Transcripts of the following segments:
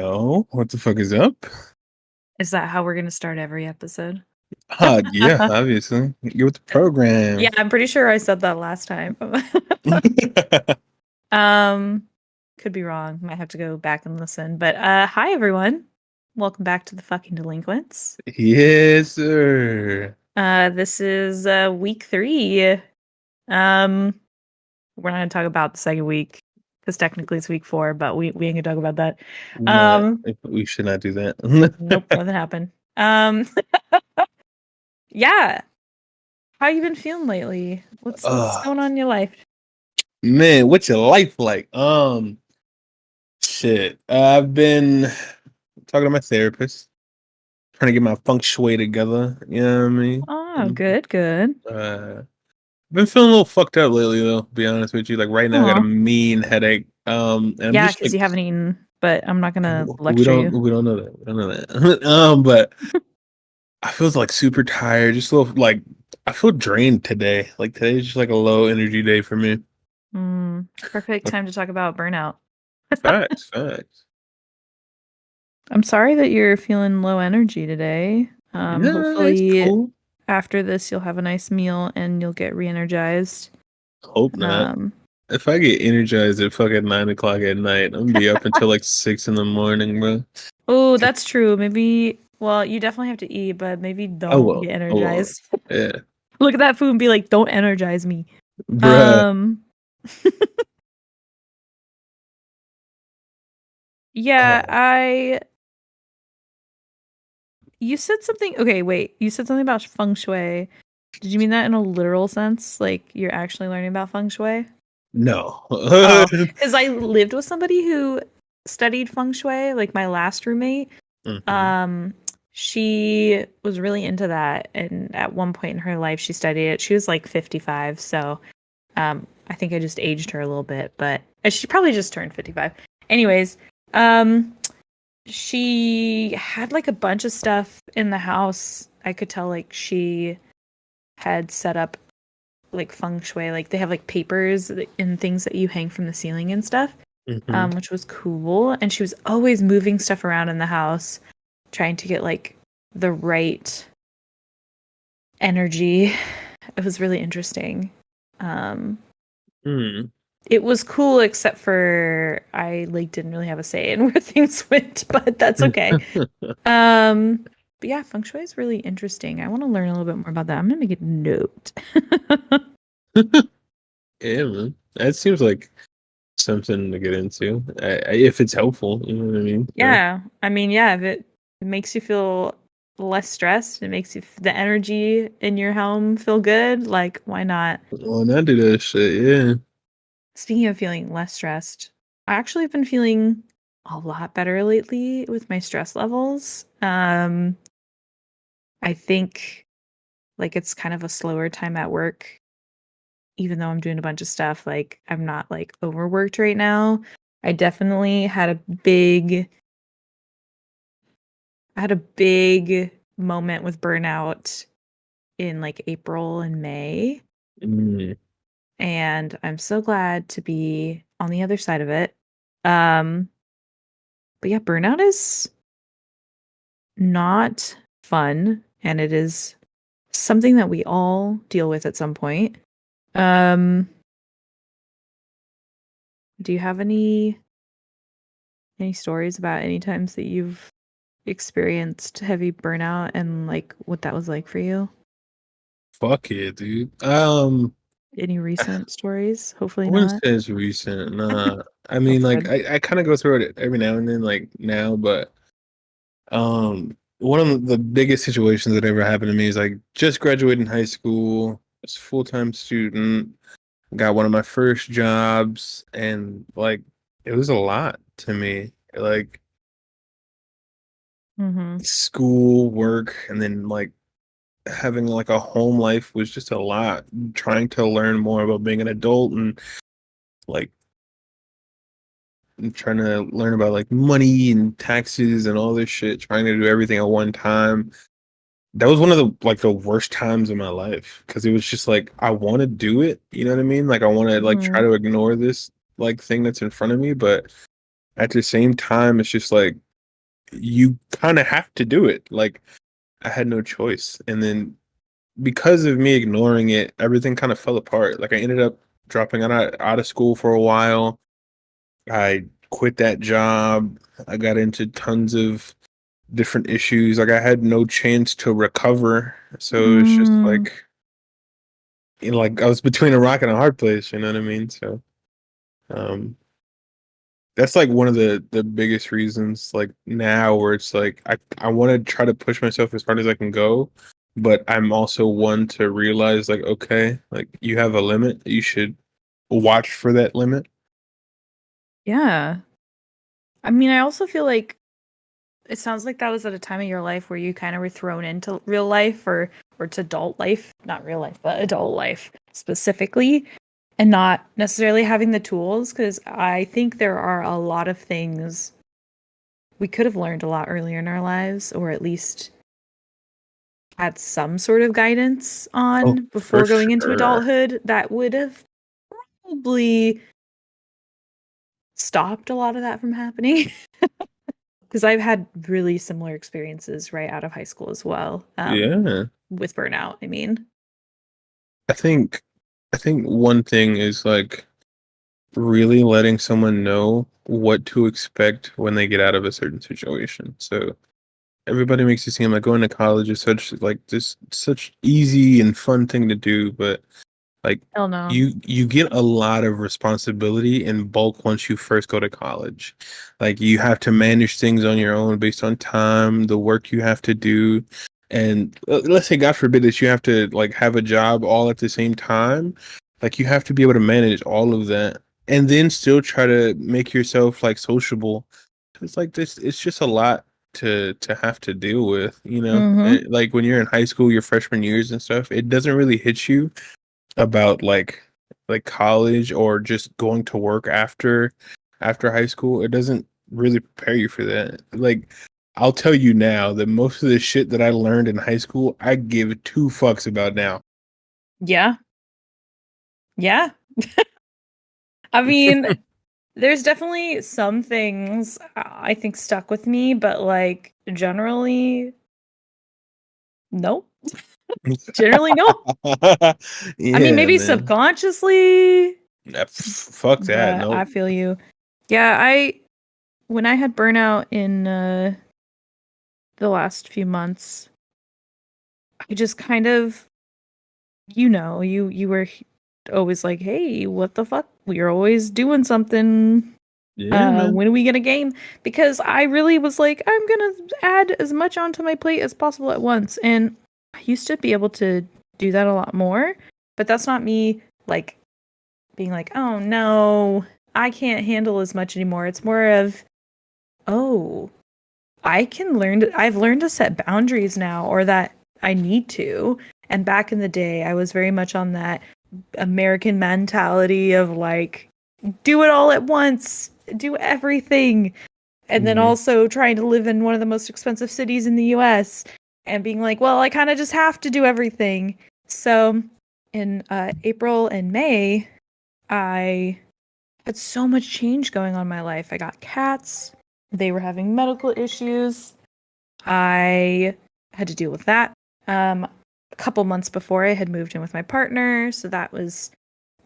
Oh, what the fuck is up? Is that how we're going to start every episode? Yeah, obviously. Get with the program. Yeah, I'm pretty sure I said that last time. um could be wrong. Might have to go back and listen. But hi everyone. Welcome back to the fucking delinquents. Yes, sir. This is week 3. Um we're not going to talk about the second week cuz technically it's week 4, but we ain't going to talk about that. Nah, Um we should not do that. nope, nothing happened. Um yeah. How you been feeling lately? What's uh, going on in your life? man, what's your life like? Shit. I've been talking to my therapist, trying to get my feng shui together. You know what I mean? Oh, good, good. I've been feeling a little fucked up lately, though. To be honest with you, like right now, I got a Oh, mean headache. And I'm yeah, just because like, you haven't eaten, but I'm not gonna we lecture don't, you. we don't know that. We don't know that. But I feel like super tired, just a little like I feel drained today. Like today's just like a low energy day for me. Perfect time to talk about burnout. Facts, facts. I'm sorry that you're feeling low energy today. Yeah, it's Hopefully cool. after this you'll have a nice meal and you'll get re-energized. Hope not. Um, If I get energized at fucking 9 o'clock at night, I'm gonna be up until like 6 in the morning, bro. oh, that's true. Maybe, well, you definitely have to eat, but maybe Oh don't well. get Oh well. energized. Yeah. Look at that food and be like, don't energize me. Bruh. Um, yeah, Oh I You said something. Okay, wait. You said something about feng shui. Did you mean that in a literal sense? Like you're actually learning about feng shui? no. Oh, because I lived with somebody who studied feng shui, like my last roommate. Mhm. Um, she was really into that, and at one point in her life, she studied it. She was like 55, so I think I just aged her a little bit, but she probably just turned 55. Anyways, um, she had like a bunch of stuff in the house. I could tell like she had set up like feng shui, like they have like papers and things that you hang from the ceiling and stuff, Mhm. which was cool. And she was always moving stuff around in the house, trying to get like the right energy. It was really interesting. Um, Mm. it was cool, except for I like didn't really have a say in where things went, but that's okay. Um, but yeah, feng shui is really interesting. I want to learn a little bit more about that. I'm gonna make a note. Yeah, man. That seems like something to get into. If it's helpful, you know what I mean? Yeah, I mean, yeah, if it makes you feel less stressed, it makes the energy in your home feel good, like why not? Well, not do that shit, yeah. Speaking of feeling less stressed, I actually have been feeling a lot better lately with my stress levels. I think like it's kind of a slower time at work, even though I'm doing a bunch of stuff, like I'm not like overworked right now. I definitely had a big moment with burnout in like April and May, Mm. and I'm so glad to be on the other side of it. Um but yeah, burnout is not fun, and it is something that we all deal with at some point. Um do you have any stories about any times that you've experienced heavy burnout and like what that was like for you? Fuck it, dude. Any recent stories? Hopefully I wouldn't not. say it's recent. Nah. I mean, That's like good. I kind of go through it every now and then, like now, but one of the biggest situations that ever happened to me is like just graduating high school, was a full-time student, got one of my first jobs, and like it was a lot to me. Like Mhm. school, work, and then like having like a home life was just a lot. Trying to learn more about being an adult and like trying to learn about like money and taxes and all this shit, trying to do everything at one time. That was one of the worst times of my life because it was just like I want to do it, you know what I mean? Like I want to like try Mhm. to ignore this like thing that's in front of me, but at the same time it's just like you kind of have to do it. Like I had no choice. And then because of me ignoring it, everything kind of fell apart. Like I ended up dropping out of school for a while. I quit that job. I got into tons of different issues. Like I had no chance to recover. So it's just Mm, like, like I was between a rock and a hard place, you know what I mean? So um that's like one of the biggest reasons like now where it's like I want to try to push myself as hard as I can go, but I'm also one to realize like okay, like you have a limit. You should watch for that limit. yeah. I mean, I also feel like it sounds like that was at a time of your life where you kind of were thrown into real life or to adult life, not real life, but adult life specifically, and not necessarily having the tools because I think there are a lot of things we could have learned a lot earlier in our lives or at least had some sort of guidance Oh, on for before going into sure. adulthood that would have probably stopped a lot of that from happening. Because I've had really similar experiences right out of high school as well. Yeah. With burnout, I mean. I think I think one thing is like really letting someone know what to expect when they get out of a certain situation. So everybody makes it seem like going to college is such easy and fun thing to do, but like Hell no. you get a lot of responsibility in bulk once you first go to college. Like you have to manage things on your own based on time, the work you have to do. And let's say God forbid that you have to like have a job all at the same time. Like you have to be able to manage all of that and then still try to make yourself like sociable. It's like this it's just a lot to have to deal with, you know? Mm-hmm. Like when you're in high school, your freshman years and stuff, it doesn't really hit you about like college or just going to work after high school. It doesn't really prepare you for that. Like I'll tell you now that most of the shit that I learned in high school, I give two fucks about now. Yeah. Yeah. I mean, there's definitely some things I think stuck with me, but like generally, no. Generally, no. I mean, Yeah, maybe man. subconsciously, Fuck that. but I Nope. feel you. Yeah, when I had burnout in the last few months, I just kind of you were always like, "Hey, what the fuck? We're always doing something. Yeah, man. When are we gonna game?" Because I really was like, I'm gonna add as much onto my plate as possible at once. And I used to be able to do that a lot more, but that's not me like being like, oh no, I can't handle as much anymore. It's more of, oh, I've learned to set boundaries now, or that I need to. And back in the day, I was very much on that American mentality of like, do it all at once, do everything. And then Mhm. also trying to live in one of the most expensive cities in the US and being like, well, I kind of just have to do everything. So in April and May, I had so much change going on in my life. I got cats, they were having medical issues. I had to deal with that. A couple months before, I had moved in with my partner, so that was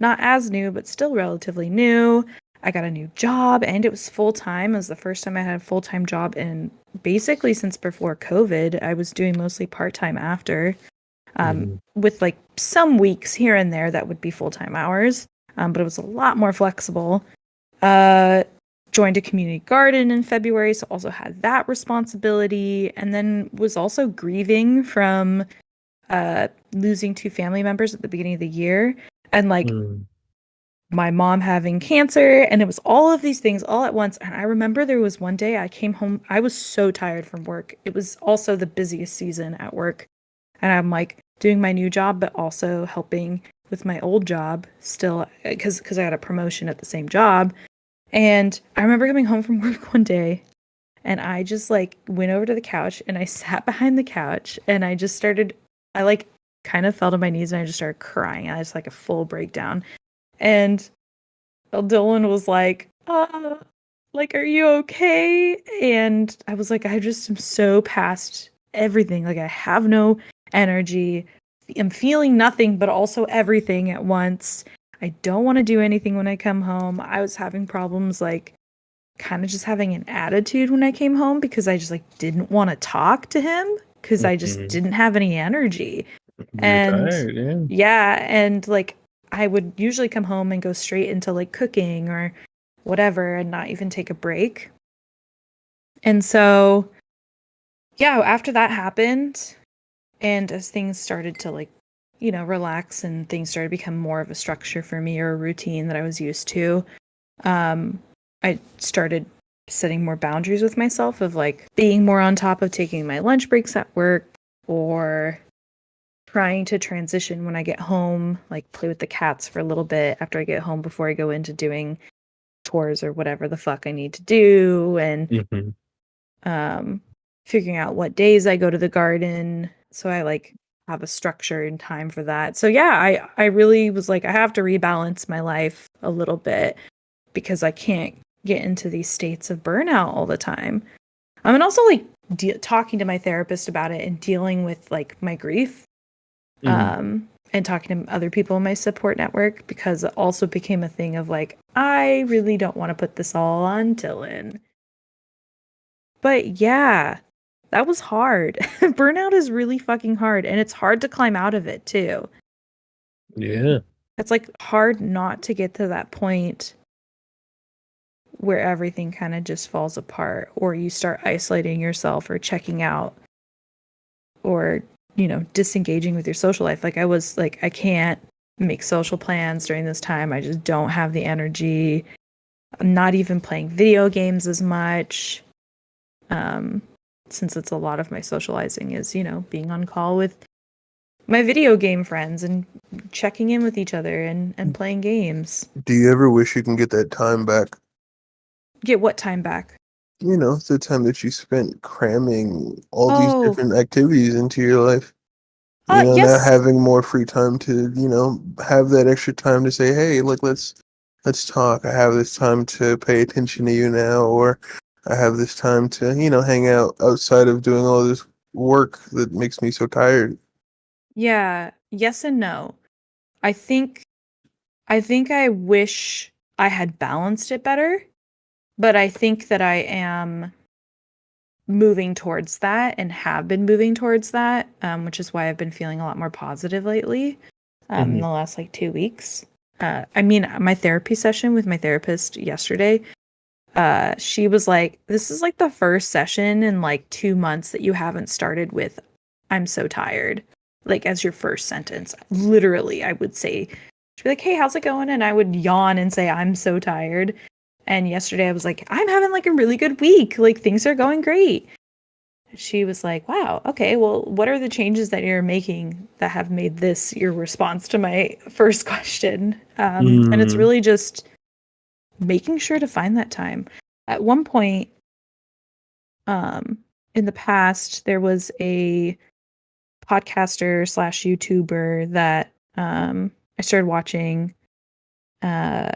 not as new, but still relatively new. I got a new job and it was full time. It was the first time I had a full time job in basically since before COVID. I was doing mostly part time after, Mhm. with like some weeks here and there that would be full time hours, but it was a lot more flexible. Uh, Joined a community garden in February, so also had that responsibility, and then was also grieving from losing two family members at the beginning of the year. And like Mm. my mom having cancer, and it was all of these things all at once. And I remember there was one day I came home, I was so tired from work. It was also the busiest season at work, and I'm like doing my new job but also helping with my old job still because I got a promotion at the same job. And I remember coming home from work one day and I just like went over to the couch and I sat behind the couch and I just started, I like kind of fell to my knees and I just started crying. I just like a full breakdown. And Dylan was like, like, are you okay? And I was like, I just am so past everything. Like, I have no energy. I'm feeling nothing, but also everything at once. I don't want to do anything when I come home. I was having problems, like, kind of just having an attitude when I came home because I just, like, didn't want to talk to him because I just Mhm. didn't have any energy. You're And tired, yeah. yeah, and like I would usually come home and go straight into like cooking or whatever and not even take a break. And so, yeah, after that happened and as things started to like, relax and things started to become more of a structure for me or a routine that I was used to, um, I started setting more boundaries with myself of like being more on top of taking my lunch breaks at work or trying to transition when I get home, like play with the cats for a little bit after I get home before I go into doing chores or whatever the fuck I need to do and Mhm. um figuring out what days I go to the garden so I like have a structure and time for that. So yeah, I really was like I have to rebalance my life a little bit because I can't get into these states of burnout all the time. And also like talking to my therapist about it and dealing with like my grief Mhm. and talking to other people in my support network because it also became a thing of like, I really don't want to put this all on Dylan. But yeah, that was hard. Burnout is really fucking hard, and it's hard to climb out of it too. Yeah. It's like hard not to get to that point where everything kind of just falls apart, or you start isolating yourself or checking out or disengaging with your social life. Like I was like I can't make social plans during this time. I just don't have the energy. I'm not even playing video games as much, um since it's a lot of my socializing is being on call with my video game friends and checking in with each other and playing games. Do you ever wish you can get that time back? Get what time back? You know, the time that you spent cramming all these Oh, different activities into your life. You know, now yes. having more free time to, have that extra time to say, hey, look, let's talk. I have this time to pay attention to you now, or I have this time to, hang out outside of doing all this work that makes me so tired. Yeah, yes and no. I think I wish I had balanced it better, but I think that I am moving towards that and have been moving towards that, which is why I've been feeling a lot more positive lately, in Mhm. the last like 2 weeks. I mean, my therapy session with my therapist yesterday, she was like, "This is like the first session in like 2 months that you haven't started with, I'm so tired." Like as your first sentence, literally, I would say, she'd be like, "Hey, how's it going?" And I would yawn and say, "I'm so tired." And yesterday I was like, "I'm having like a really good week. Like things are going great." She was like, "Wow, okay, well, what are the changes that you're making that have made this your response to my first question?" And it's Mm. really just making sure to find that time. At one point, in the past, there was a podcaster slash YouTuber that I started watching, uh,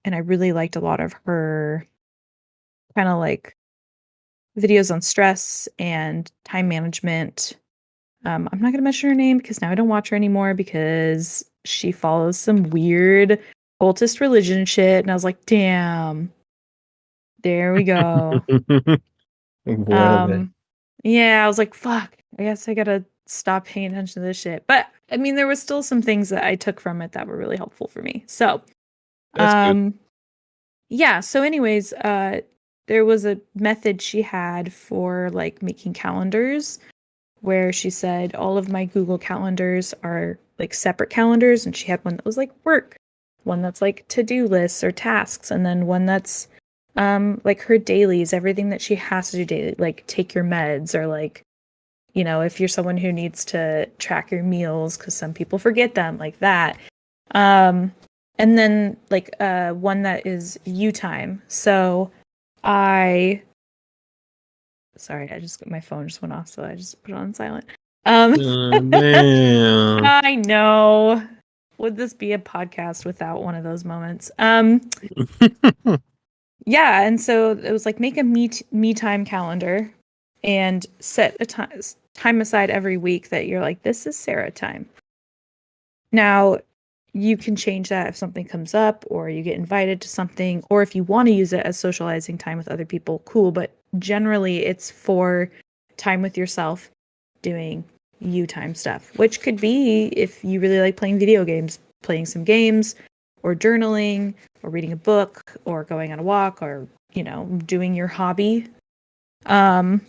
and I really liked a lot of her kind of like videos on stress and time management. I'm not gonna mention her name because now I don't watch her anymore because she follows some weird cultist religion shit, and I was like, damn, there we go. Well then. Um, yeah, I was like, fuck, I guess I gotta stop paying attention to this shit. But I mean, there was still some things that I took from it that were really helpful for me. So, That's good. um, yeah. So, anyways, there was a method she had for like making calendars where she said all of my Google calendars are like separate calendars, and she had one that was like work, one that's like to-do lists or tasks, and then one that's like her dailies, everything that she has to do daily, like take your meds or like, if you're someone who needs to track your meals because some people forget them, like that. Um and then like one that is you time. So I sorry, I just my phone just went off, so I just put it on silent. Um, Damn. I know. Would this be a podcast without one of those moments? Yeah, and so it was like make a me time calendar and set a time aside every week that you're like, this is Sarah time. Now, you can change that if something comes up or you get invited to something, or if you want to use it as socializing time with other people, cool. But generally, it's for time with yourself doing you time stuff, which could be if you really like playing video games, playing some games, or journaling, or reading a book, or going on a walk, or, doing your hobby. Um,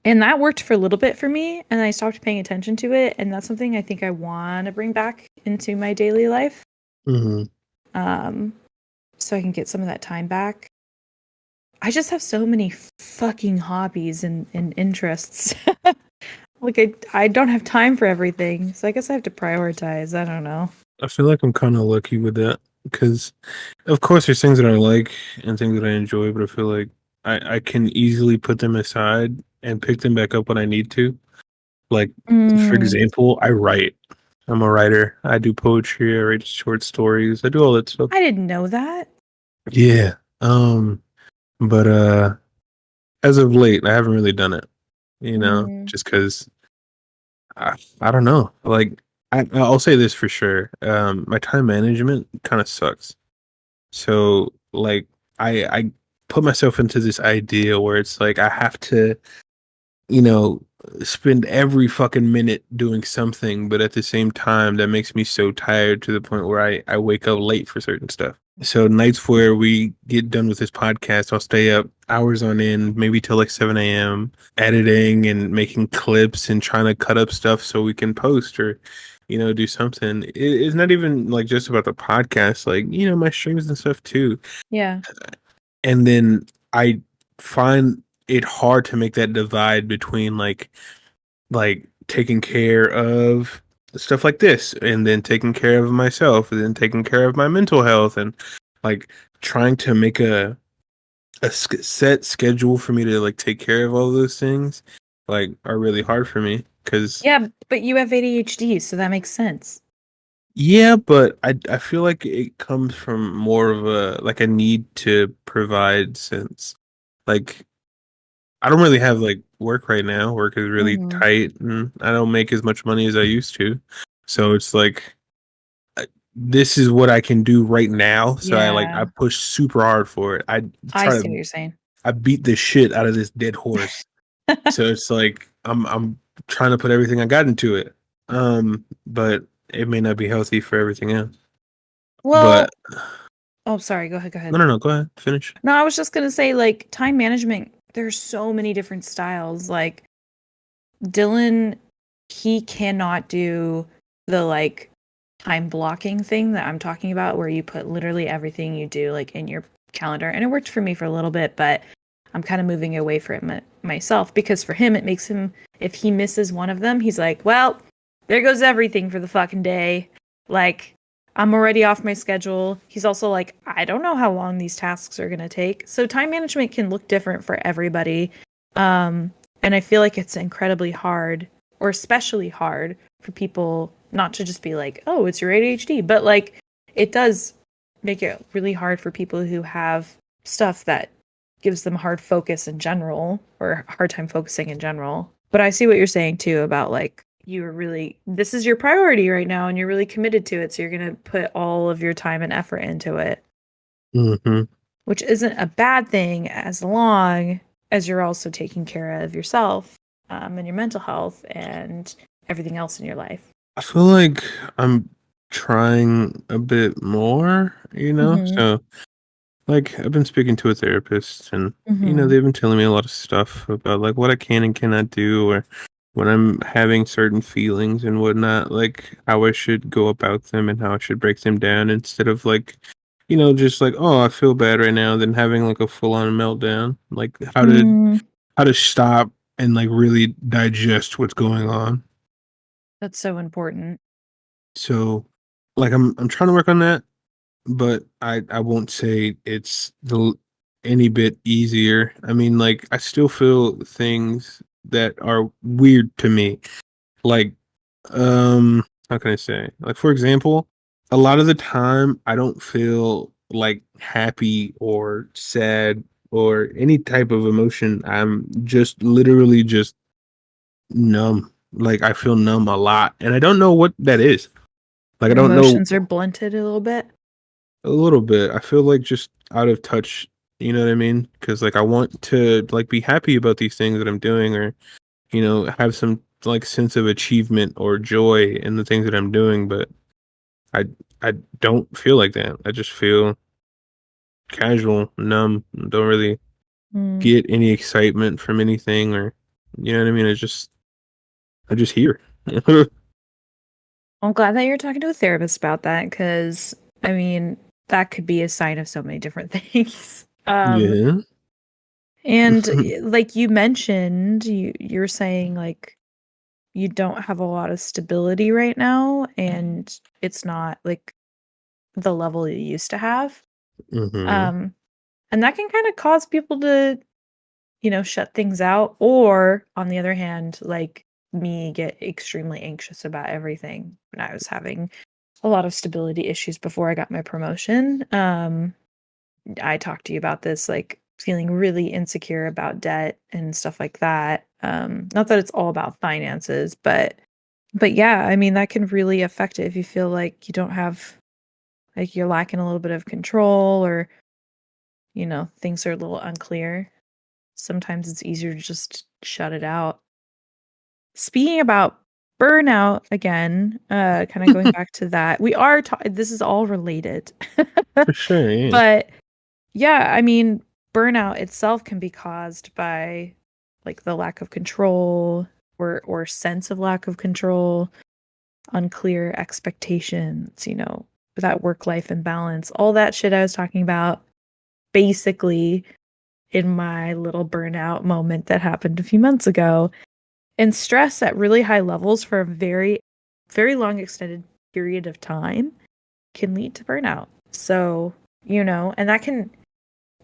and that worked for a little bit for me, and I stopped paying attention to it, and that's something I think I want to bring back into my daily life. Mm-hmm. Um, so I can get some of that time back. I just have so many fucking hobbies and interests. Like I don't have time for everything, so I guess I have to prioritize. I don't know. I feel like I'm kind of lucky with that because, of course, there's things that I like and things that I enjoy, but I feel like I can easily put them aside and pick them back up when I need to. Like, for Mm, example, I write. I'm a writer. I do poetry. I write short stories. I do all that stuff. I didn't know that. Yeah. But as of late, I haven't really done it. Mm, Just because I don't know. Like, I'll say this for sure. My time management kind of sucks. So like I put myself into this idea where it's like I have to, you know, spend every fucking minute doing something, but at the same time that makes me so tired to the point where I wake up late for certain stuff. So nights where we get done with this podcast, I'll stay up hours on end, maybe till like 7 a.m., editing and making clips and trying to cut up stuff so we can post or, do something. It's not even like just about the podcast, like, my streams and stuff too. yeah. And then I find it hard to make that divide between like taking care of stuff like this and then taking care of myself and then taking care of my mental health and like trying to make a set schedule for me to like take care of all those things like are really hard for me because Yeah, but you have ADHD, so that makes sense. yeah, but I feel like it comes from more of a need to provide sense. Like I don't really have like work right now. Work is really Hmm. tight and I don't make as much money as I used to. So it's like this is what I can do right now. So I Yeah, push super hard for it. I I try see to what you're saying. I beat the shit out of this dead horse. So it's like I'm trying to put everything I got into it. But it may not be healthy for everything else. But Well, oh, sorry. Go ahead. Go no, ahead. no, no. Go ahead. Finish. No, I was just gonna say, like, time management, there's so many different styles. Like, Dylan, he cannot do the like time blocking thing that I'm talking about, where you put literally everything you do like in your calendar. And it worked for me for a little bit, but I'm kind of moving away from it myself because for him, it makes him, if he misses one of them, he's like, well, there goes everything for the fucking day. Like, I'm already off my schedule. He's also like, I don't know how long these tasks are going to take. So time management can look different for everybody. Um, and I feel like it's incredibly hard, or especially hard for people not to just be like, oh, it's your ADHD, but like it does make it really hard for people who have stuff that gives them hard focus in general or hard time focusing in general. But I see what you're saying too about like you're really, this is your priority right now and you're really committed to it. So you're going to put all of your time and effort into it, Mm-hmm. which isn't a bad thing as long as you're also taking care of yourself, and your mental health and everything else in your life. I feel like I'm trying a bit more, Mhm. So like I've been speaking to a therapist and Mhm. they've been telling me a lot of stuff about like what I can and cannot do or when I'm having certain feelings and whatnot, like how I should go about them and how I should break them down instead of like just like, oh, I feel bad right now, then having like a full on meltdown. Like Mm, how to stop and like really digest what's going on. that's so important. So like I'm trying to work on that, but I won't say it's any bit easier. I mean, like I still feel things that are weird to me. Like how can I say? Like for example, a lot of the time I don't feel like happy or sad or any type of emotion. I'm just literally just numb. Like I feel numb a lot, and I don't know what that is. Like I Your don't know emotions are blunted a little bit. a little bit. I feel like just out of touch. You know what I mean? Because like I want to like be happy about these things that I'm doing, or have some like sense of achievement or joy in the things that I'm doing. But I I don't feel like that. I just feel casual, numb. Don't really Mm. get any excitement from anything, or you know what I mean. I'm just here. I'm glad that you're talking to a therapist about that because, I mean, that could be a sign of so many different things. Yeah. And like you mentioned, you're saying like you don't have a lot of stability right now, and it's not like the level you used to have. Hmm. Um, and that can kind of cause people to, shut things out, or on the other hand, like me, get extremely anxious about everything when I was having a lot of stability issues before I got my promotion. I talked to you about this, like feeling really insecure about debt and stuff like that. Not that it's all about finances, but yeah, I mean that can really affect it if you feel like you don't have like you're lacking a little bit of control, or things are a little unclear. Sometimes it's easier to just shut it out. Speaking about burnout again, kind of going back to that, this is all related. For sure, yeah. But yeah, I mean, burnout itself can be caused by like the lack of control, or sense of lack of control, unclear expectations, that work-life imbalance, all that shit I was talking about basically in my little burnout moment that happened a few months ago. And stress at really high levels for a very, very long extended period of time can lead to burnout. So, and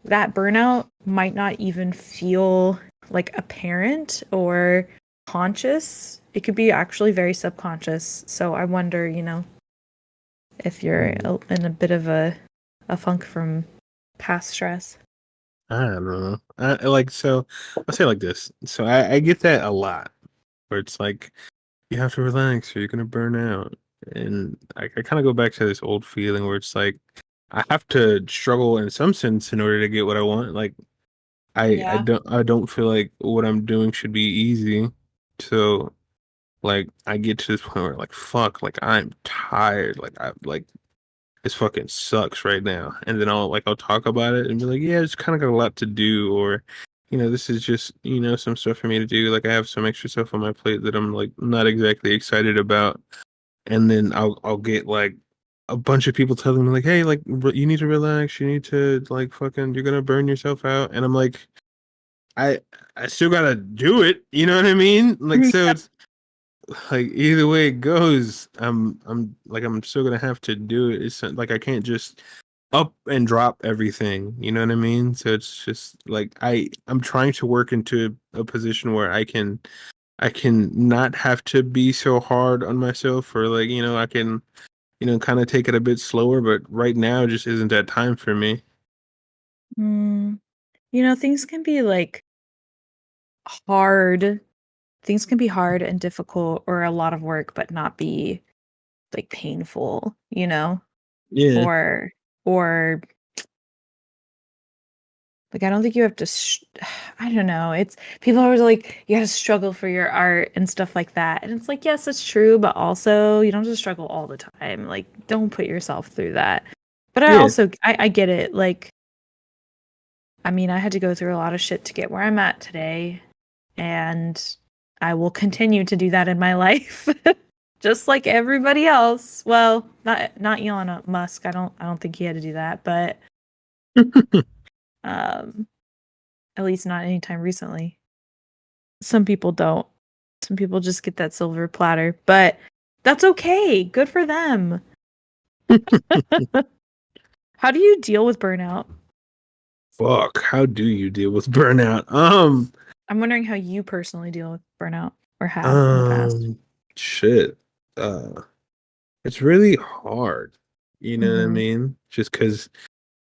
that burnout might not even feel like apparent or conscious. It could be actually very subconscious. So I wonder, if you're Mhm. in a bit of a funk from past stress. I don't know. So I'll say it like this. So I get that a lot, where it's like you have to relax or you're gonna burn out. And I kind of go back to this old feeling where it's like I have to struggle in some sense in order to get what I want. Like Yeah. I don't feel like what I'm doing should be easy. So like I get to this point where like fuck, like I'm tired. Like I like this fucking sucks right now. And then I'll talk about it and be like, yeah, it's kind of got a lot to do, or this is just some stuff for me to do. Like I have some extra stuff on my plate that I'm like not exactly excited about. And then I'll get like a bunch of people telling me like, hey, like you need to relax, you need to like fucking you're gonna burn yourself out. And I'm like, I I still gotta do it. You know what I mean? Like so it's like either way it goes, I'm still gonna have to do it. It's like I can't just up and drop everything. You know what I mean? So it's just like I'm trying to work into a position where I can not have to be so hard on myself, or like I can kind of take it a bit slower. But right now just isn't that time for me. Mm, things can be like hard. Things can be hard and difficult or a lot of work, but not be like painful, Yeah, or or like I don't think you have to I don't know. It's people are always like you got to struggle for your art and stuff like that. And it's like yes, it's true, but also you don't just struggle all the time. Like don't put yourself through that. But yeah. I get it. Like I mean, I had to go through a lot of shit to get where I'm at today, and I will continue to do that in my life. Just like everybody else. Well, not Elon Musk. I don't think he had to do that, but um at least not anytime recently. Some people don't. Some people just get that silver platter, but that's okay. Good for them. How do you deal with burnout? Fuck, how do you deal with burnout? I'm wondering how you personally deal with burnout or have in the past. Um, shit. Uh, it's really hard. You know what I Mhm. mean? Just because.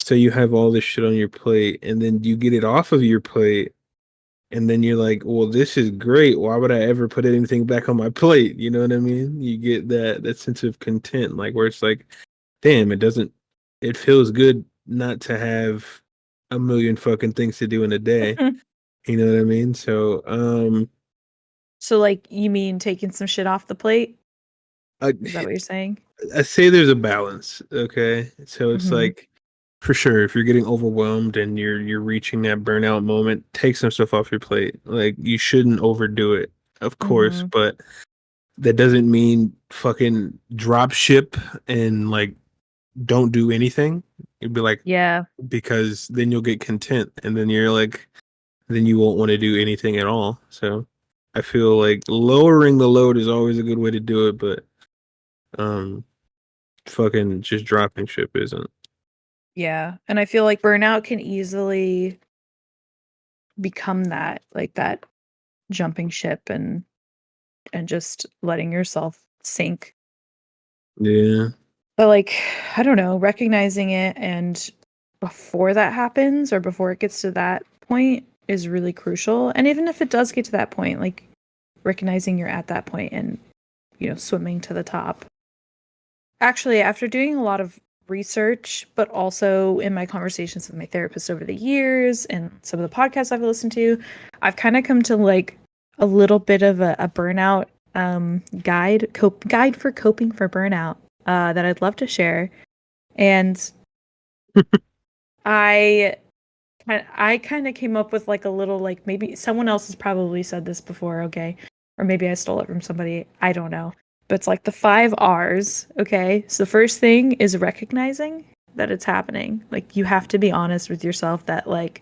So you have all this shit on your plate, and then you get it off of your plate, and then you're like, well, this is great. Why would I ever put anything back on my plate? You know what I mean? You get that sense of content, like where it's like, damn, it feels good not to have a million fucking things to do in a day. You know what I mean? So, So, like, you mean taking some shit off the plate? I, Is that what you're saying? I say there's a balance. Okay. So it's Mm-hmm. like, for sure, if you're getting overwhelmed and you're reaching that burnout moment, take some stuff off your plate. Like you shouldn't overdo it, of course, Mm-hmm. but that doesn't mean fucking drop ship and like don't do anything. You'd be like, Yeah. because then you'll get content and then you're like, then you won't want to do anything at all. So I feel like lowering the load is always a good way to do it, but um fucking just dropping ship isn't. Yeah. And I feel like burnout can easily become that, like that jumping ship and just letting yourself sink. Yeah. But like, I don't know, recognizing it and before that happens or before it gets to that point is really crucial. And even if it does get to that point, like recognizing you're at that point and, swimming to the top. Actually, after doing a lot of research, but also in my conversations with my therapist over the years and some of the podcasts I've listened to, I've kind of come to like a little bit of a burnout guide for coping for burnout that I'd love to share. And I I kind of came up with like a little like maybe someone else has probably said this before, okay? Or maybe I stole it from somebody. I don't know. But it's like the 5 R's, okay? So the first thing is recognizing that it's happening. Like you have to be honest with yourself that like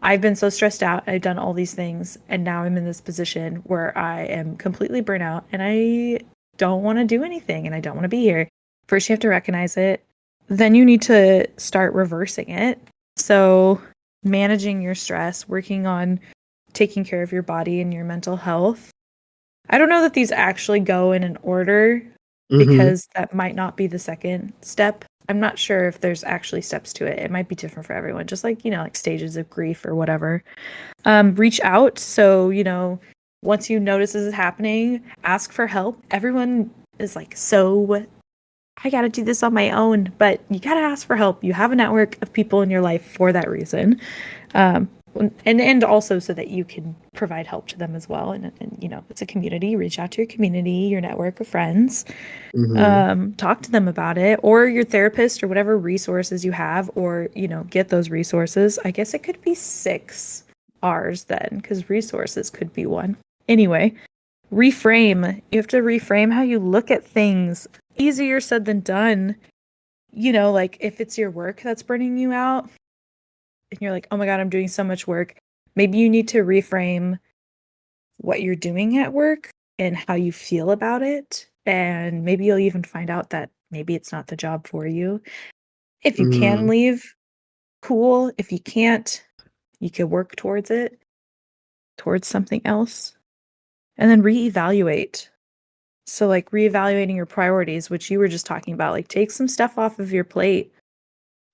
I've been so stressed out, I've done all these things, and now I'm in this position where I am completely burnt out and I don't want to do anything and I don't want to be here. First you have to recognize it. Then you need to start reversing it. So managing your stress, working on taking care of your body and your mental health. I don't know that these actually go in an order Mm-hmm. because that might not be the second step. I'm not sure if there's actually steps to it. It might be different for everyone, just like, like stages of grief or whatever. Reach out. So, once you notice this is happening, ask for help. Everyone is like, so I got to do this on my own, but you got to ask for help. You have a network of people in your life for that reason. Um, and also so that you can provide help to them as well. And it's a community. Reach out to your community, your network of friends. Mm-hmm. Talk to them about it, or your therapist, or whatever resources you have, or get those resources. I guess it could be 6 R's then, because resources could be one. Anyway, reframe. You have to reframe how you look at things. Easier said than done. Like if it's your work that's burning you out and you're like, oh my God, I'm doing so much work. Maybe you need to reframe what you're doing at work and how you feel about it. And maybe you'll even find out that maybe it's not the job for you. If you can Mm-hmm. leave, cool. If you can't, you could work towards it, towards something else. And then reevaluate. So, like reevaluating your priorities, which you were just talking about, like take some stuff off of your plate,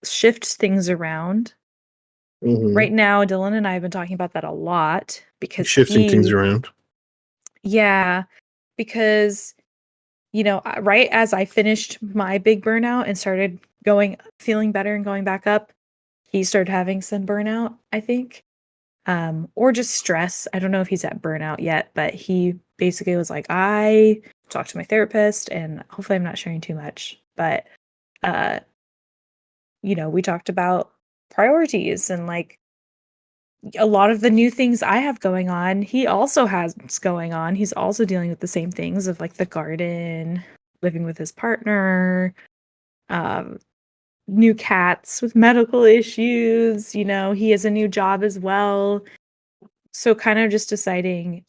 shift things around. Mm-hmm. Right now, Dylan and I have been talking about that a lot because Shifting things around. yeah, because, right as I finished my big burnout and started feeling better and going back up, he started having some burnout, I think, or just stress. I don't know if he's at burnout yet, but he basically was like, I talked to my therapist and hopefully I'm not sharing too much, but, uh, we talked about priorities and like, a lot of the new things I have going on, he also has going on. He's also dealing with the same things of like the garden, living with his partner, um, new cats with medical issues. He has a new job as well. So kind of just deciding.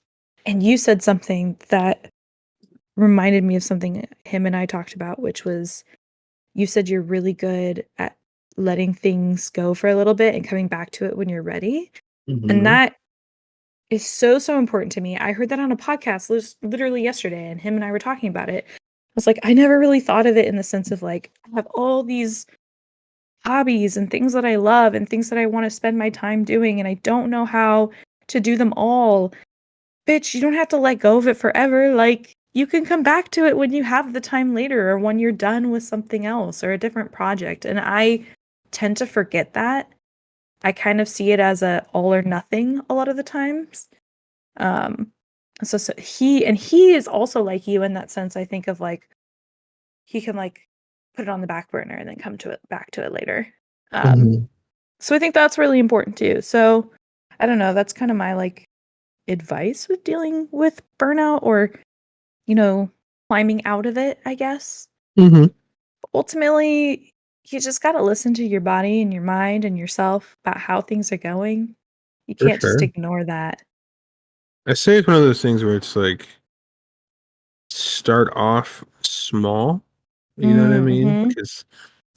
And you said something that reminded me of something him and I talked about, which was you said you're really good at letting things go for a little bit and coming back to it when you're ready. And Mm-hmm. that is so, so important to me. I heard that on a podcast literally yesterday, and him and I were talking about it. I was like, I never really thought of it in the sense of like, I have all these hobbies and things that I love and things that I want to spend my time doing, and I don't know how to do them all. Bitch, you don't have to let go of it forever. Like, you can come back to it when you have the time later or when you're done with something else or a different project. And I tend to forget that. I kind of see it as a all or nothing a lot of the times. Um, so he is also like you in that sense. I think of like he can like put it on the back burner and then come to it back to it later. Mhm. So I think that's really important too. So I don't know. That's kind of my like advice with dealing with burnout or climbing out of it, I guess. Mhm. Ultimately, you just got to listen to your body and your mind and yourself about how things are going. You For can't just sure. ignore that. I say it's one of those things where it's like start off small. You know what I mean? Mhm. Because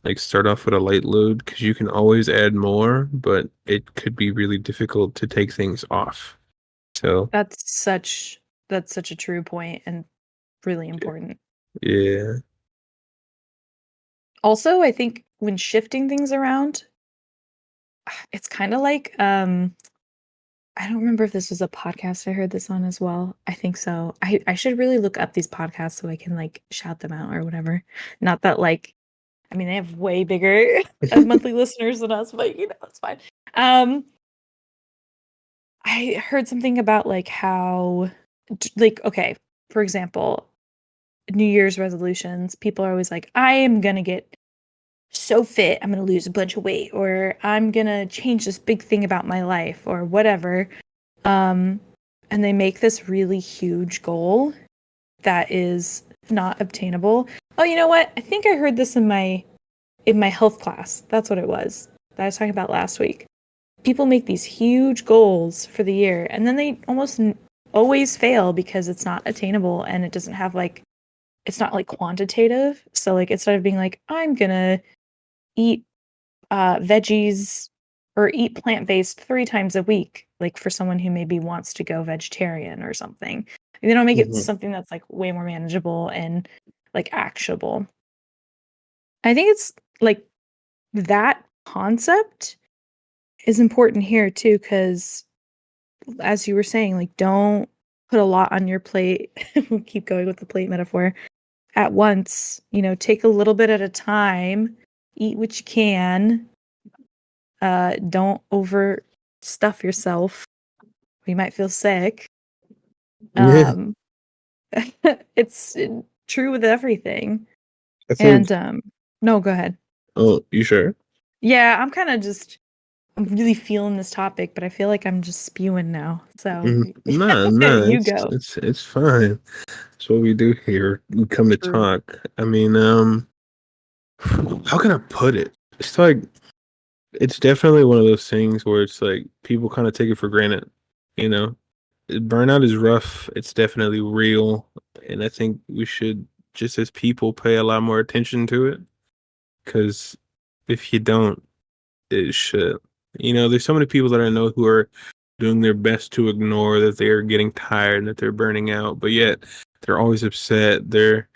like start off with a light load because you can always add more, but it could be really difficult to take things off. So That's such a true point and really important. yeah. Also, I think when shifting things around, it's kind of like I don't remember if this was a podcast I heard this on as well. I think so. I should really look up these podcasts so I can like shout them out or whatever. Not that like I mean they have way bigger monthly listeners than us, but it's fine. Um I heard something about like how like okay, for example, New Year's resolutions, people are always like I am going to get so fit, I'm going to lose a bunch of weight or I'm going to change this big thing about my life or whatever. Um, and they make this really huge goal that is not obtainable. Oh, you know what? I think I heard this in my health class. That's what it was that I was talking about last week. People make these huge goals for the year and then they almost always fail because it's not attainable and it doesn't have like it's not like quantitative. So like instead of being like I'm going to eat veggies or eat plant-based 3 times a week, like for someone who maybe wants to go vegetarian or something. They don't make it Mhm. something that's like way more manageable and like actionable. I think it's like that concept is important here too, because as you were saying, like don't put a lot on your plate. We'll keep going with the plate metaphor at once. Take a little bit at a time, eat what you can. Don't overstuff yourself. You might feel sick. Yeah. Um, it's true with everything. I think And no, go ahead. oh, you sure? Yeah, I'm really feeling this topic, but I feel like I'm just spewing now. So No, no, you it's go. it's fine. It's what we do here. We come to True. talk. I mean, how can I put it? It's like it's definitely one of those things where it's like people kind of take it for granted, you know. Burnout is rough. It's definitely real, and I think we should just as people pay a lot more attention to it because if you don't, it should. There's so many people that I know who are doing their best to ignore that they are getting tired and that they're burning out, but yet they're always upset. They're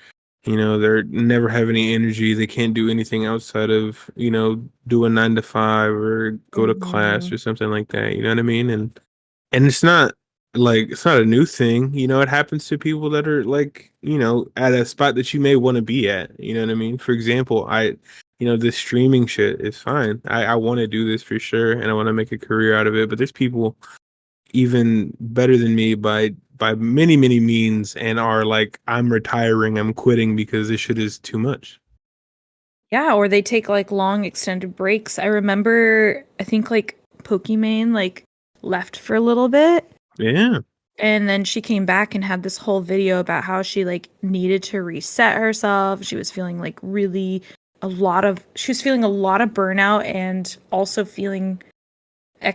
never have any energy. They can't do anything outside of, do a 9 to 5 or go to class Mhm. or something like that. You know what I mean? And it's not like it's not a new thing. It happens to people that are like, at a spot that you may want to be at. You know what I mean? For example, this streaming shit is fine. I want to do this for sure and I want to make a career out of it. But there's people even better than me by many, many means and are like, I'm retiring, I'm quitting because this shit is too much. Yeah, or they take like long extended breaks. I remember I think like Pokimane like left for a little bit. Yeah. And then she came back and had this whole video about how she like needed to reset herself. She was feeling like she was feeling a lot of burnout and also feeling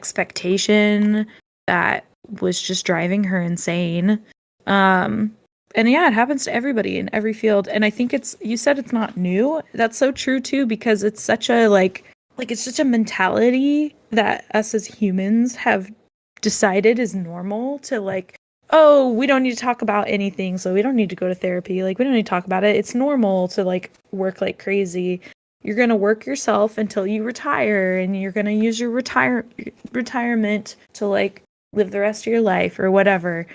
expectation that was just driving her insane. Um and yeah, it happens to everybody in every field. And I think you said it's not new. That's so true too, because it's such a like it's such a mentality that us as humans have decided is normal to like, oh, we don't need to talk about anything, so we don't need to go to therapy. Like we don't need to talk about it. It's normal to like work like crazy. you're going to work yourself until you retire, and you're going to use your retirement to like live the rest of your life or whatever.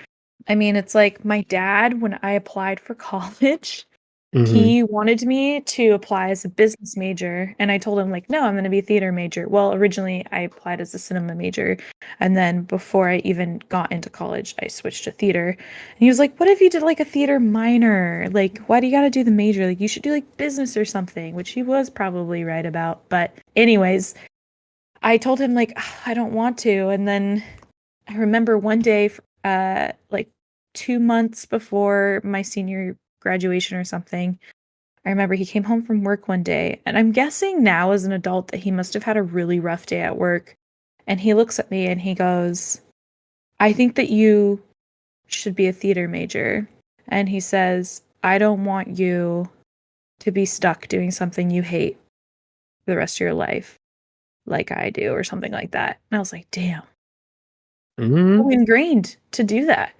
I mean, it's like my dad, when I applied for college, Hmm. he wanted me to apply as a business major, and I told him like, no, I'm going to be a theater major. Well, originally I applied as a cinema major, and then before I even got into college, I switched to theater. And he was like, what if you did like a theater minor? Like, why do you got to do the major? Like, you should do like business or something, which he was probably right about. But anyways, I told him like, I don't want to. And then I remember one day, like 2 months before my senior graduation or something, I remember he came home from work one day, and I'm guessing now as an adult that he must have had a really rough day at work. And he looks at me and he goes, I think that you should be a theater major. And he says, I don't want you to be stuck doing something you hate for the rest of your life, like I do, or something like that. And I was like, damn, Hmm. so ingrained to do that.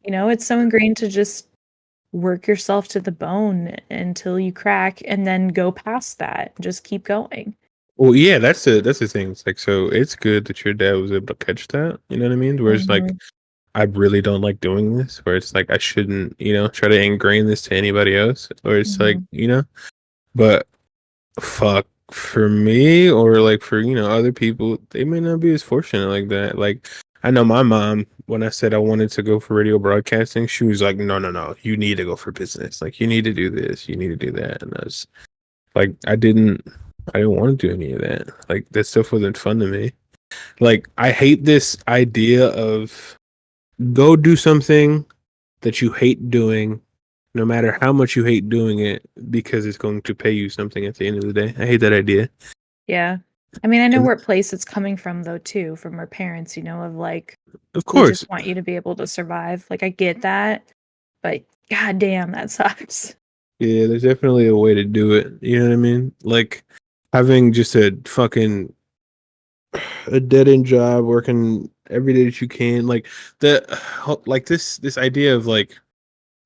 You know, it's so ingrained to just work yourself to the bone until you crack and then go past that. Just keep going. Well, yeah, that's the thing. It's like, so it's good that your dad was able to catch that. You know what I mean? Where it's like, Mhm. I really don't like doing this. Where it's like, I shouldn't, try to ingrain this to anybody else. Or it's like, Mhm. but fuck, for me or like for other people, they may not be as fortunate like that. Like, I know my mom, when I said I wanted to go for radio broadcasting, she was like, no, no, no, you need to go for business. Like, you need to do this, you need to do that. And I was like, I didn't want to do any of that. Like, that stuff wasn't fun to me. Like, I hate this idea of go do something that you hate doing, no matter how much you hate doing it, because it's going to pay you something at the end of the day. I hate that idea. Yeah. I mean, I know And where place it's coming from though too, from our parents, of like of we just course, want you to be able to survive. Like I get that, but god damn, that sucks. yeah, there's definitely a way to do it. You know what I mean? Like having just a dead end job, working every day that you can, like the like this idea of like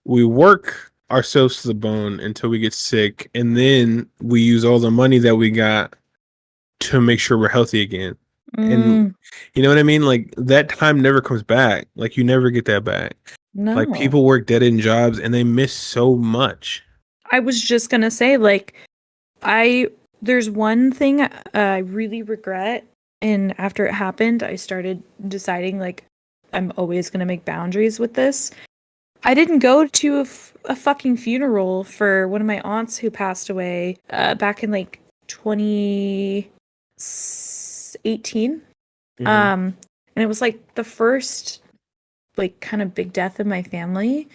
we work ourselves to the bone until we get sick, and then we use all the money that we got to make sure we're healthy again. And Mm, you know what I mean? Like that time never comes back. Like you never get that back. Like no. people work dead end jobs and they miss so much. I was just gonna say, like, I there's one thing I really regret, and after it happened, I started deciding like I'm always gonna make boundaries with this. I didn't go to a fucking funeral for one of my aunts who passed away back in like 2018. Hmm. And it was like the first like kind of big death in my family.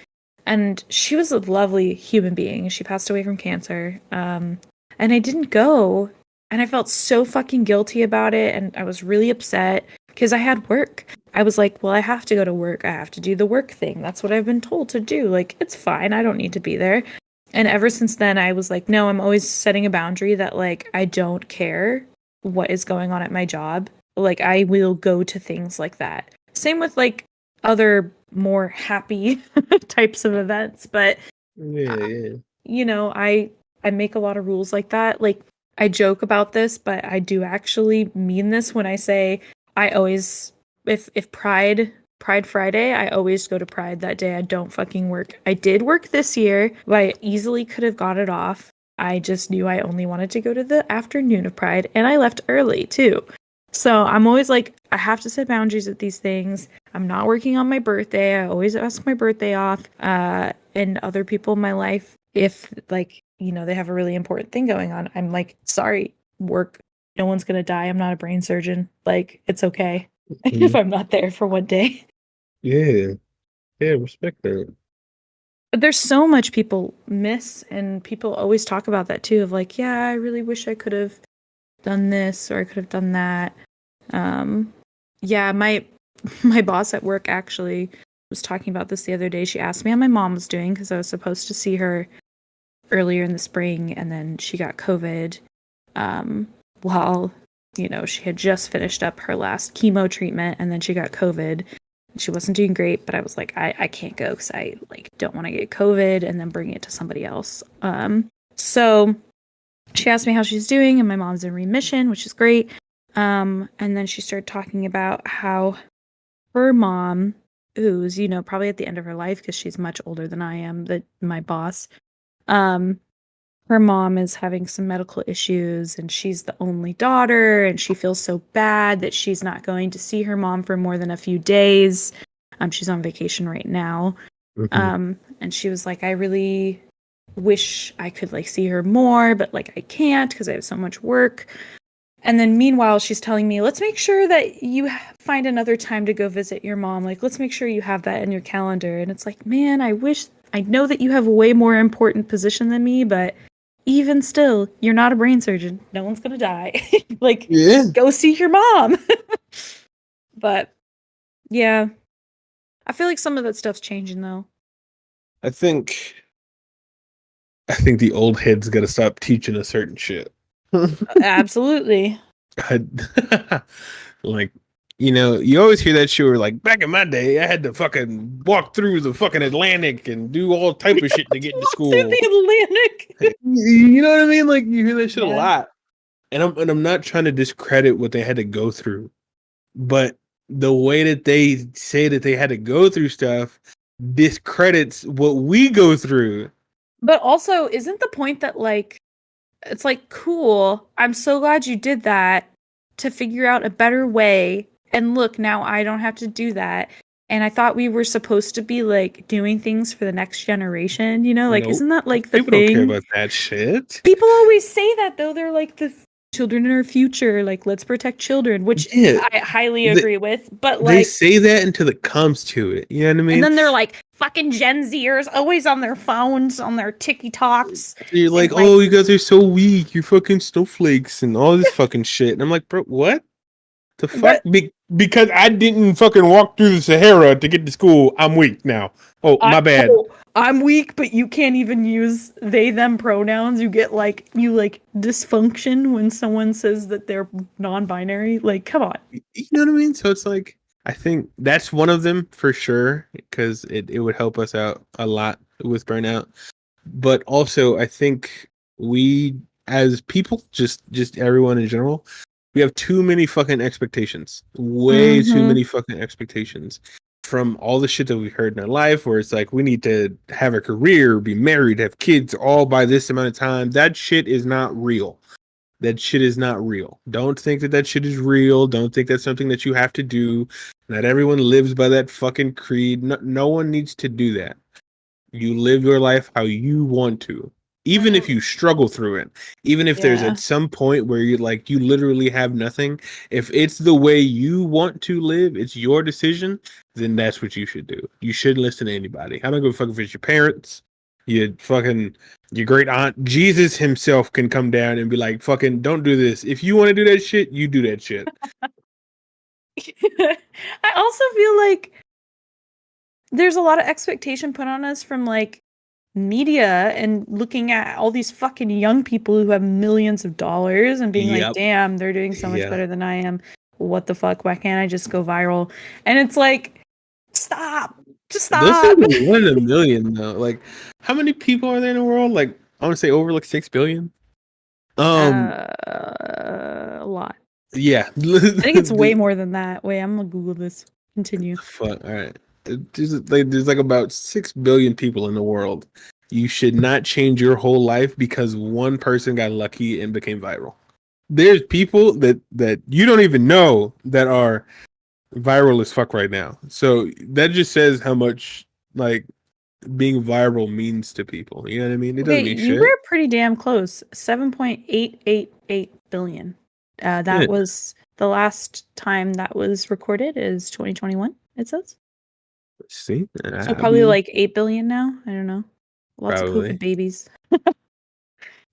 And she was a lovely human being. She passed away from cancer. And I didn't go. And I felt so fucking guilty about it. And I was really upset because I had work. I was like, well, I have to go to work. I have to do the work thing. That's what I've been told to do. Like, it's fine. I don't need to be there. And ever since then, I was like, no, I'm always setting a boundary that, like, I don't care what is going on at my job. Like, I will go to things like that. Same with, like, other more happy types of events. But Yeah, uh, yeah. I make a lot of rules like that. Like I joke about this, but I do actually mean this when I say I always if Pride Friday, I always go to Pride that day. I don't fucking work. I did work this year, but I easily could have got it off. I just knew I only wanted to go to the afternoon of Pride, and I left early too. So I'm always like, I have to set boundaries with these things. I'm not working on my birthday. I always ask my birthday off. And other people in my life, if like, they have a really important thing going on, I'm like, sorry, work. No one's gonna die. I'm not a brain surgeon. Like, it's okay if Mhm. I'm not there for one day. Yeah, yeah, respect that. But there's so much people miss, and people always talk about that too, of like, yeah, I really wish I could have done this or I could have done that. Um, yeah, my my boss at work actually was talking about this the other day. She asked me how my mom was doing because I was supposed to see her earlier in the spring, and then she got COVID. While she had just finished up her last chemo treatment, and then she got COVID. She wasn't doing great, but I was like, I can't go because I like don't want to get COVID and then bring it to somebody else. So she asked me how she's doing, and my mom's in remission, which is great. And then she started talking about how her mom, who's, probably at the end of her life because she's much older than I am, my boss, um, her mom is having some medical issues and she's the only daughter and she feels so bad that she's not going to see her mom for more than a few days. She's on vacation right now. And she was like, I really wish I could like see her more, but like I can't because I have so much work. And then meanwhile, she's telling me, let's make sure that you find another time to go visit your mom. Like, let's make sure you have that in your calendar. And it's like, man, I know that you have a way more important position than me, but even still, you're not a brain surgeon. No one's going to die. Like, Yeah. go see your mom. But yeah, I feel like some of that stuff's changing though. I think the old heads got to stop teaching a certain shit. Absolutely. Like, you always hear that shit where like back in my day, I had to fucking walk through the fucking Atlantic and do all type of shit to get to Walk school. through the Atlantic. You know what I mean? Like you hear that shit a Yeah. lot. And I'm not trying to discredit what they had to go through, but the way that they say that they had to go through stuff discredits what we go through. But also, isn't the point that like it's like, cool, I'm so glad you did that to figure out a better way. And look, now I don't have to do that. And I thought we were supposed to be like doing things for the next generation, like, Nope. isn't that like the People don't care thing? about that shit. People always say that though. They're like, the children in our future, like, let's protect children, which Yeah, I highly agree with. But they like, say that until it comes to it. You know what I and mean? then they're like, fucking Gen Zers, always on their phones, on their TikToks. You're like, And like, oh, you guys are so weak. You're fucking snowflakes and all this fucking shit. And I'm like, bro, what the fuck? but Because I didn't fucking walk through the Sahara to get to school, I'm weak now. Oh, my bad. I'm weak, but you can't even use they them pronouns. You get like dysfunction when someone says that they're non-binary. Like, come on. You know what I mean? So it's like, I think that's one of them for sure, because it would help us out a lot with burnout. But also, I think we as people, just everyone in general, we have too many fucking expectations. Way too many fucking expectations from all the shit that we heard in our life, where it's like we need to have a career, be married, have kids all by this amount of time. That shit is not real. That shit is not real. Don't think that shit is real. Don't think that's something that you have to do. Not everyone lives by that fucking creed. No one needs to do that. You live your life how you want to. Even if you struggle through it, even if there's Yeah. at some point where you literally have nothing, if it's the way you want to live, it's your decision, then that's what you should do. You shouldn't listen to anybody. I don't give a fuck if it's your parents, your great aunt. Jesus himself can come down and be like, fucking don't do this. If you want to do that shit, you do that shit. I also feel like there's a lot of expectation put on us from like media and looking at all these fucking young people who have millions of dollars and being like, Yep. damn, they're doing so much better than I am. What the fuck? Why can't I just go viral? And it's like, stop. Just Those stop. are 1 in 1 million though. Like, how many people are there in the world? Like, I want to say over like 6 billion. A lot. Yeah. I think it's way more than that. Wait, I'm gonna Google this. Continue. Fuck. All right. There's like about 6 billion people in the world. You should not change your whole life because one person got lucky and became viral. There's people that you don't even know that are viral as fuck right now. So that just says how much like being viral means to people. You know what I mean? It Okay, doesn't mean you shit. were pretty damn close. 7.888 billion. Yeah. That was the last time that was recorded is 2021, it says. See, So I probably mean, like 8 billion now. I don't know. Lots of COVID probably babies.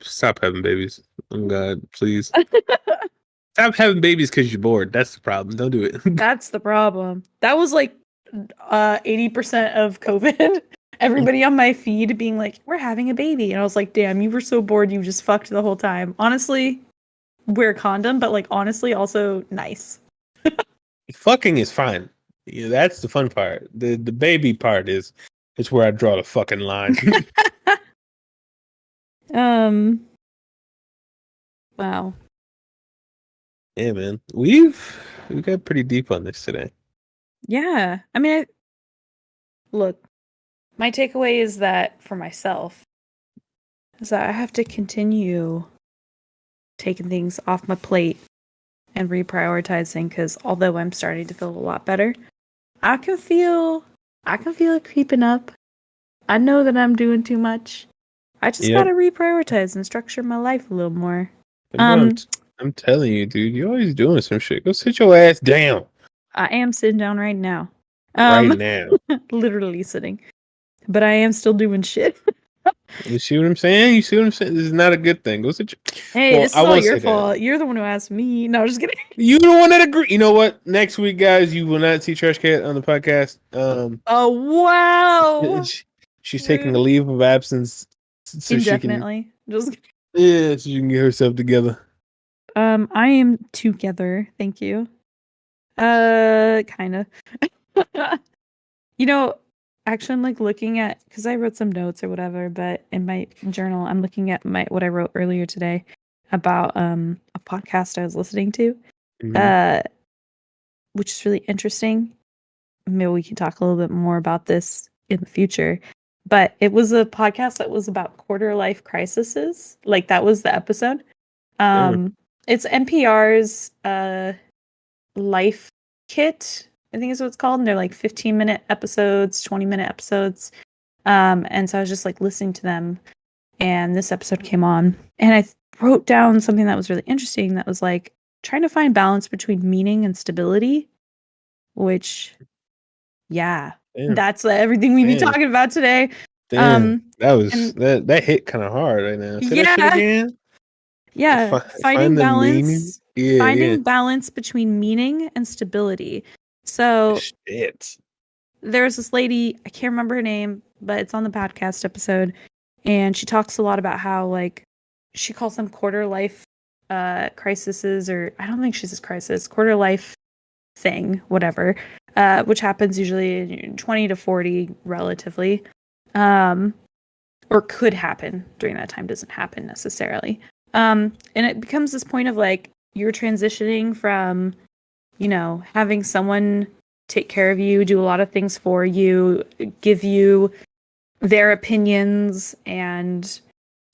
stop having babies. Oh God, please stop having babies because you're bored. That's the problem. Don't do it. That's the problem. That was like 80% of COVID. Everybody on my feed being like, we're having a baby. And I was like, damn, you were so bored you just fucked the whole time. Honestly, wear a condom, but like honestly also nice. Fucking is fine. Yeah, that's the fun part. The baby part is where I draw the fucking line. Um Wow. Yeah, man. We got pretty deep on this today. Yeah. I mean, look, my takeaway is that for myself is that I have to continue taking things off my plate and reprioritizing because although I'm starting to feel a lot better, I can feel it creeping up. I know that I'm doing too much. I just Yep. gotta reprioritize and structure my life a little more. Bro, I'm telling you, dude, you're always doing some shit. Go sit your ass down I am sitting down right now. right now. Literally sitting. But I am still doing shit. You see what I'm saying? You see what I'm saying? This is not a good thing. Go sit your... Hey, Well, this I is all won't your say that. fault. You're the one who asked me. No, just kidding. You the one that agree. You know what? Next week, guys, you will not see Trashcat on the podcast. Oh wow. She- she's taking a Rude. leave of absence so she can, Indefinitely. Just yeah, so she can get herself together. I am together, thank you. Kinda. You know, actually I'm like looking at because I wrote some notes or whatever, but in my journal I'm looking at my what I wrote earlier today about a podcast I was listening to. Mhm. Uh which is really interesting. Maybe we can talk a little bit more about this in the future. But it was a podcast that was about quarter life crises. Like that was the episode. Yeah. It's NPR's Life Kit, I think is what it's called. And they're like 15-minute episodes, 20-minute episodes. And so I was just like listening to them and this episode came on and I wrote down something that was really interesting that was like trying to find balance between meaning and stability, which yeah, Damn. that's everything we be Damn. talking about today. Damn. That was And that hit kind of hard right now. Say that shit yeah, again. yeah, Find the meaning. Yeah, yeah. finding balance between meaning and stability. So Shit. there's this lady, I can't remember her name, but it's on the podcast episode, and she talks a lot about how like she calls them quarter life crises, or I don't think she says crisis, quarter life thing, whatever, which happens usually in 20 to 40 relatively. Um, or could happen during that time, doesn't happen necessarily. And it becomes this point of like you're transitioning from, you know, having someone take care of you, do a lot of things for you, give you their opinions and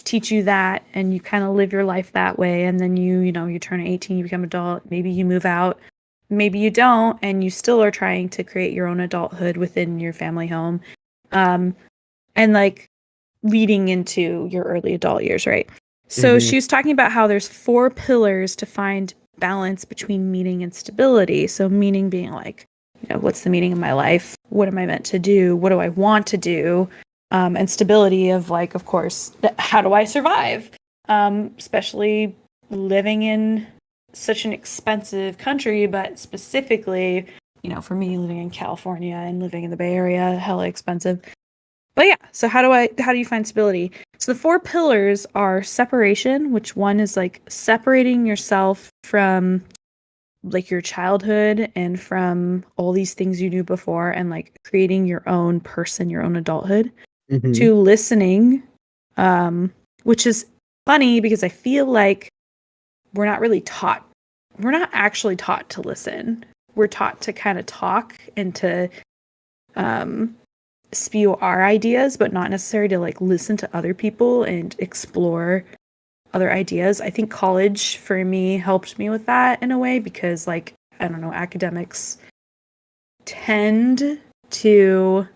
teach you that, and you kind of live your life that way. And then you know, you turn 18, you become adult, maybe you move out, maybe you don't, and you still are trying to create your own adulthood within your family home. And like leading into your early adult years, right? So Hmm. she was talking about how there's 4 pillars to find balance between meaning and stability. So meaning being like, you know, what's the meaning of my life? What am I meant to do? What do I want to do? And stability of like, of course, how do I survive? Especially living in such an expensive country, but specifically, you know, for me living in California and living in the Bay Area, hella expensive. But yeah, so how do you find stability? So the 4 pillars are separation, which one is like separating yourself from like your childhood and from all these things you knew before and like creating your own person, your own adulthood. Hmm. To listening, which is funny because I feel like we're not really taught we're not actually taught to listen. We're taught to kind of talk and to um spew our ideas, but not necessarily to like listen to other people and explore other ideas. I think college for me helped me with that in a way because like I don't know, academics tend to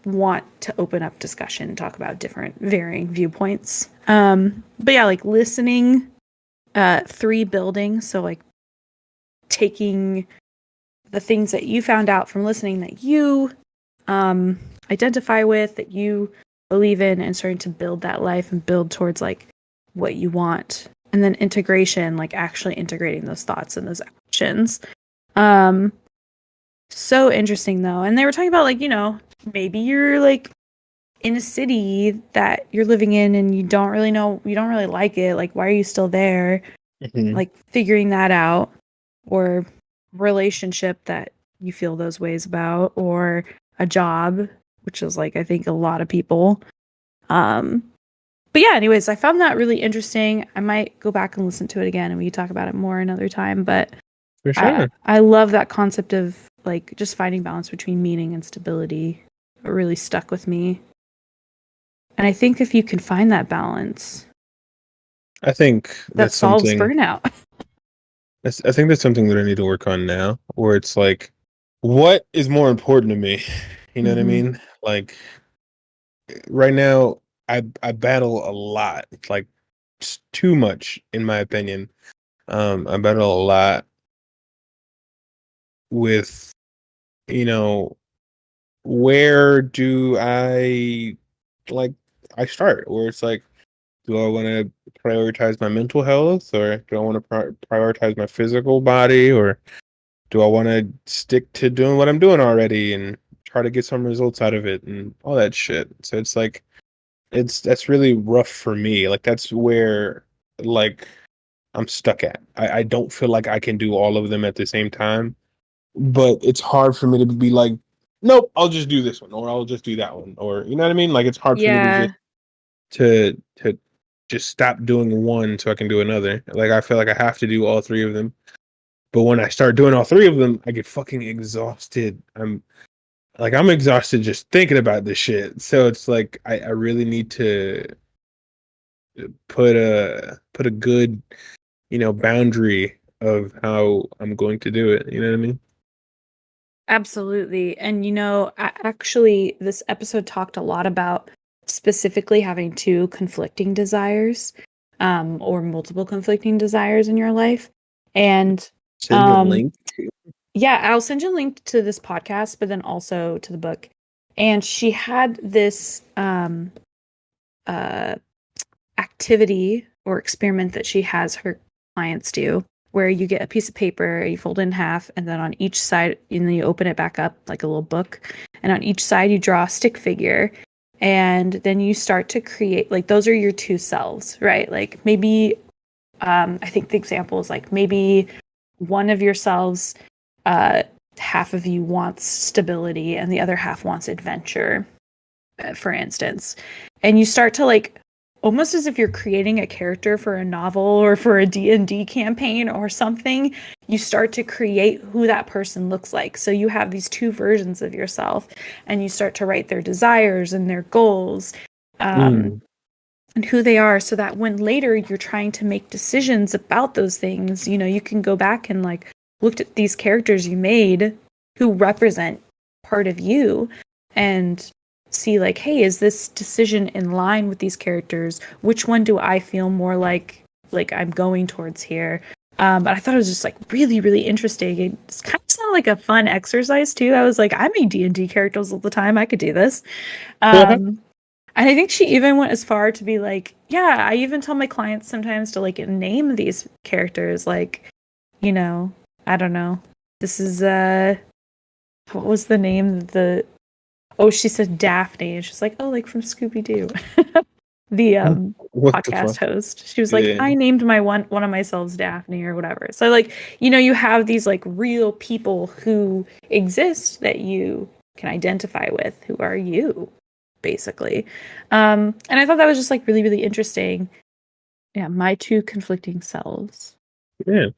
want to open up discussion, talk about different varying viewpoints. But yeah, like listening, 3 building, so like taking the things that you found out from listening that you identify with, that you believe in, and starting to build that life and build towards like what you want. And then integration, like actually integrating those thoughts and those actions. Um, so interesting though. And they were talking about like, you know, maybe you're like in a city that you're living in and you don't really know, you don't really like it. Like, why are you still there? Hmm. Like figuring that out, or relationship that you feel those ways about, or a job, which is like I think a lot of people. But But yeah, anyways, I found that really interesting. I might go back and listen to it again and we can talk about it more another time. But For I sure. I love that concept of like just finding balance between meaning and stability. It really stuck with me. And I think if you can find that balance, I think that that's solves something. burnout. I think that's something that I need to work on now, where it's like, what is more important to me? You know what I Hmm. mean? Like right now, I battle a lot, like too much, in my opinion. I battle a lot with, you know, where do like I start? Where it's like, do I want to prioritize my mental health, or do I want to prioritize my physical body, or do I want to stick to doing what I'm doing already and try to get some results out of it and all that shit? So it's like that's really rough for me. Like that's where like I'm stuck at. I don't feel like I can do all of them at the same time, but it's hard for me to be like, nope, I'll just do this one or I'll just do that one, or you know what I mean? Like it's hard for me to Yeah, just stop doing one so I can do another. Like I feel like I have to do all three of them. But when I start doing all three of them, I get fucking exhausted. I'm exhausted just thinking about this shit. So it's like I really need to put a good, boundary of how I'm going to do it. You know what I mean? absolutely. And actually, this episode talked a lot about specifically having two conflicting desires, or multiple conflicting desires in your life. And Send a um, link. yeah, I'll send you a link to this podcast, but then also to the book. And she had this uh activity or experiment that she has her clients do where you get a piece of paper, you fold it in half, and then on each side, and then you open it back up like a little book. And on each side, you draw a stick figure. And then you start to create, like, those are your two selves, right? Like, maybe, I think the example is like maybe one of yourselves, uh, half of you wants stability and the other half wants adventure, for instance. And you start to like almost as if you're creating a character for a novel or for a D&D campaign or something, you start to create who that person looks like. So you have these two versions of yourself and you start to write their desires and their goals, um, Mm, and who they are, so that when later you're trying to make decisions about those things, you can go back and like looked at these characters you made who represent part of you and see like, hey, is this decision in line with these characters? Which one do I feel more like I'm going towards here? But I thought it was just like really, really interesting. It's kind of sounded like a fun exercise too. I was like, I make D&D characters all the time. I could do this. Um, and I think she even went as far to be like, yeah, I even tell my clients sometimes to like name these characters, like, you know, I don't know. This is what was the name of the oh, she said Daphne, and she's like, oh, like from Scooby Doo. The what the podcast fuck? host. She was like, Yeah. I named my one of myself Daphne or whatever. So like, you have these like real people who exist that you can identify with, who are you, basically. And I thought that was just like really, really interesting. Yeah, my two conflicting selves. Yeah.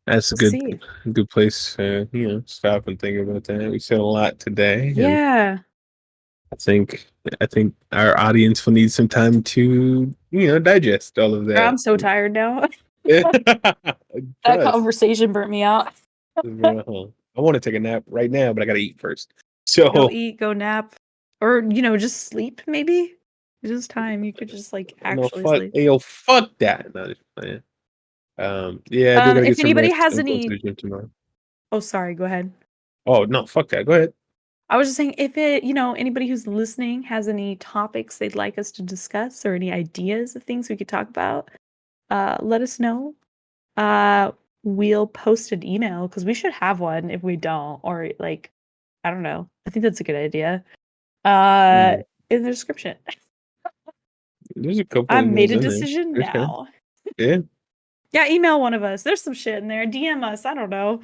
That's a We'll good see. good place to, stop and think about that. We said a lot today, and Yeah. I think I think our audience will need some time to, digest all of I'm that. so tired now. That Trust. conversation burnt me out. Bro. I want to take a nap right now, but I gotta eat first. Go So eat, go nap, or just sleep maybe. It is time. You could just like no, actually fuck, sleep. yo, fuck that. No, just playing. Yeah, I do gotta get If some anybody rest. has I'm going to any the gym tomorrow. oh sorry, go ahead. Oh no, fuck that. Go ahead. I was just saying if anybody who's listening has any topics they'd like us to discuss or any ideas of things we could talk about, let us know. Uh we'll post an email because we should have one if we don't, or like I don't know. I think that's a good idea. Uh Mm. in the description. There's a couple I've made emails a in there. decision Okay. now. Yeah. Yeah, email one of us. There's some shit in there. DM us. I don't know.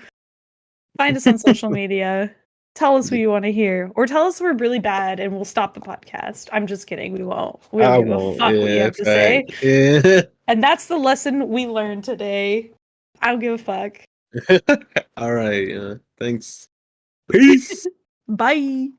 Find us on social media. Tell us what you want to hear, or tell us we're really bad and we'll stop the podcast. I'm just kidding. We won't. We don't I give a won't. fuck what you Yeah, have to say. fact. Yeah. And that's the lesson we learned today. I don't give a fuck. All right. Thanks. Peace. Bye.